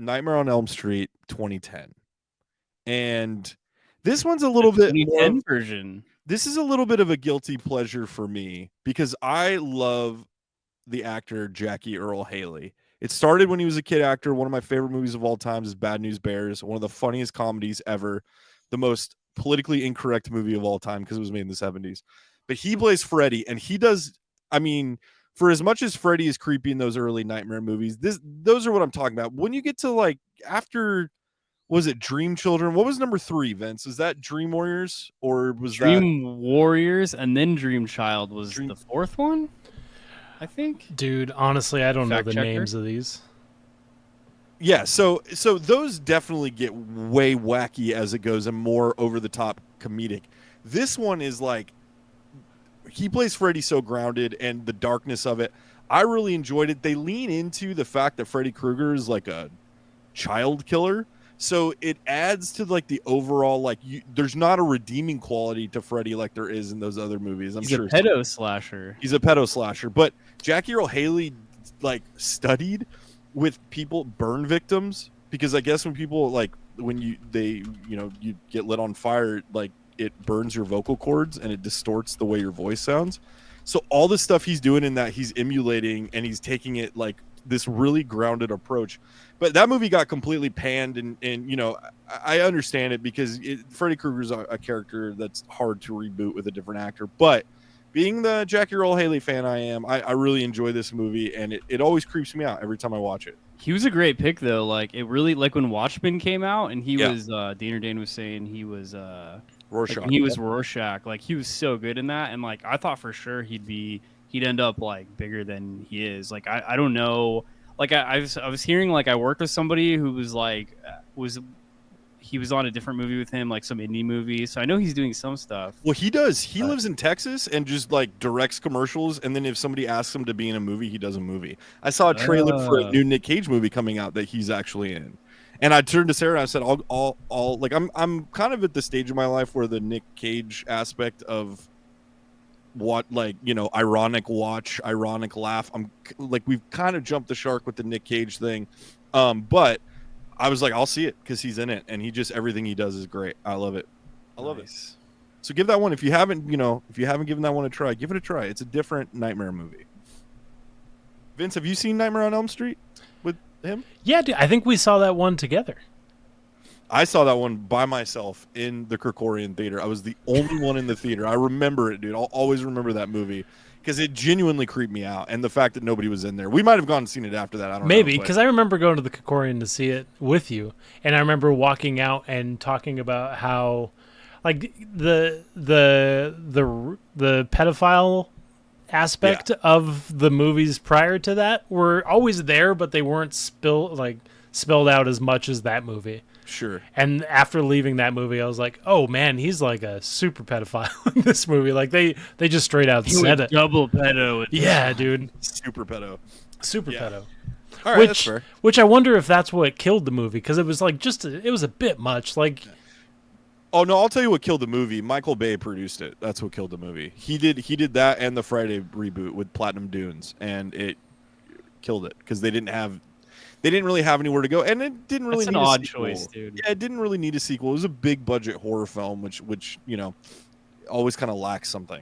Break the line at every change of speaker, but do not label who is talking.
Nightmare on Elm Street 2010. And this one's a
The
little bit more
2010 version.
this is a little bit of a guilty pleasure for me because I love the actor Jackie Earl Haley. It started when he was a kid actor. One of my favorite movies of all time is Bad News Bears, one of the funniest comedies ever, the most politically incorrect movie of all time because it was made in the 70s. But he plays Freddy, and he does, I mean, for as much as Freddy is creepy in those early Nightmare movies, those are what I'm talking about. When you get to like after, was it Dream Children? What was number 3, Vince? Was that Dream Warriors or was
Dream Warriors and then Dream Child was
Dream-
the 4th one? I think.
Dude, honestly, I don't know
Fact
the
checker?
names of these.
Yeah, so those definitely get way wacky as it goes and more over the top comedic. This one is like he plays Freddy so grounded and the darkness of it. I really enjoyed it. They lean into the fact that Freddy Krueger is like a child killer. So it adds to like the overall like there's not a redeeming quality to Freddy like there is in those other movies.
He's a pedo slasher.
He's a pedo slasher, but Jackie Earl Haley like studied with people burn victims because I guess when people like when you get lit on fire, like it burns your vocal cords and it distorts the way your voice sounds. So all the stuff he's doing in that he's emulating and he's taking it like this really grounded approach. But that movie got completely panned and I understand it because Freddy Krueger's a character that's hard to reboot with a different actor. But being the Jackie Earl Haley fan I really enjoy this movie and it always creeps me out every time I watch it.
He was a great pick though. Like it really like when Watchmen came out and he was Dane was saying he was
Rorschach.
Like, he was Rorschach. Like he was so good in that and like I thought for sure he'd end up like bigger than he is. Like I don't know. Like I was hearing like I worked with somebody who was like he was on a different movie with him, like some indie movie. So I know he's doing some stuff.
Well, he does. He lives in Texas and just like directs commercials. And then if somebody asks him to be in a movie, he does a movie. I saw a trailer for a new Nick Cage movie coming out that he's actually in. And I turned to Sarah and I said, I'll like, I'm kind of at the stage of my life where the Nick Cage aspect of what, like, ironic watch, ironic laugh. I'm like, we've kind of jumped the shark with the Nick Cage thing. But I was like, I'll see it because he's in it, and everything he does is great. I love it. I love it. So give that one if you haven't given that one a try, give it a try. It's a different Nightmare movie. Vince, have you seen Nightmare on Elm Street with him?
Yeah, dude, I think we saw that one together.
I saw that one by myself in the Krikorian Theater. I was the only one in the theater. I remember it, dude. I'll always remember that movie. Because it genuinely creeped me out, and the fact that nobody was in there. We might have gone and seen it after that. I don't know.
Maybe because I remember going to the Krikorian to see it with you, and I remember walking out and talking about how, like the pedophile aspect of the movies prior to that were always there, but they weren't spelled out as much as that movie.
Sure.
And after leaving that movie, I was like, "Oh man, he's like a super pedophile in this movie." Like they just straight out said it.
Double pedo.
Yeah, dude.
Super pedo.
Super pedo.
All right, that's fair.
Which I wonder if that's what killed the movie because it was like it was a bit much. Like,
oh no, I'll tell you what killed the movie. Michael Bay produced it. That's what killed the movie. He did that and the Friday reboot with Platinum Dunes, and it killed it because they didn't really have anywhere to go, and it didn't really
need
an
odd
a sequel.
choice, dude.
Yeah, it didn't really need a sequel. It was a big budget horror film, which always kind of lacks something.